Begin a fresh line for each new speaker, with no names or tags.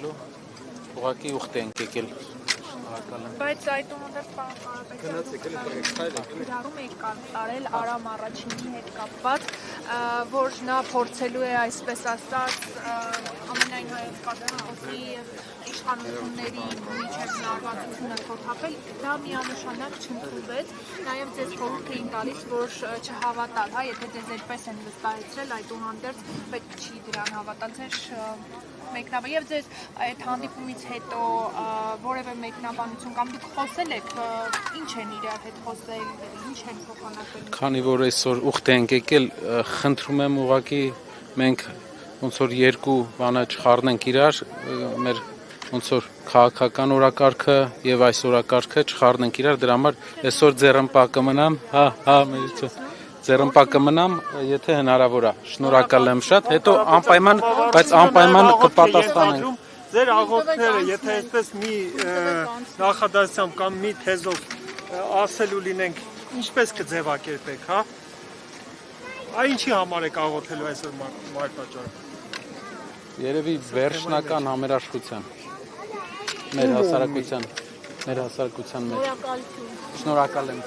կազմակերպելու ուղղակի ուխտ ենք եկել։
Բայց այդ ուղղակի պարապետարում եք կարդարել Արամ առաջինի հետ կապված, որ նա փորձելու է այսպես ասած ամենայն հայոց պատմի իշխանությունների միջև լարվածությունը խորհապել, դա միանշանակ չընդունվեց, նաև ձեզ խորհուրդ էին տալիս, որ չհավատալ, եթե ձեզ այդպես են վստահեցրել, այդուհանդերձ պետք չի դրան հավատալ, ձեր մեկնաբան եւ ձեզ այդ հանդիպումից հետո որևէ մեկնաբանություն կամ դուք խոսել եք ինչ են իրար հետ խոսել, ինչ են փոխանակել։
Քանի որ այսօր ուխտ ենք եկել, խնդրում եմ ուղղակի մենք ոնց որ երկու բանը չխառնենք իրար, մեր ոնց որ քաղաքական օրակարգը եւ այս օրակարգը չխառնենք իրար, դրա համար այսօր ձեռնպակը մնամ, ձեռնպակը մնամ, եթե հնարավոր է։ Շնորհակալ եմ շատ, հետո անպայման, բայց անպայման կպատասխանենք։
Ձեր աղոթքները, եթե այսպես մի նախադասությամբ կամ մի թեզով ասելու լինենք, ինչպես կձևակերպեք, հա? Ինչի համար եք աղոթելու այսօր մարտաճառը։
Երևի վերջնական համերաշխության, մեր հասարակության մեջ։ Շնորհակալ եմ։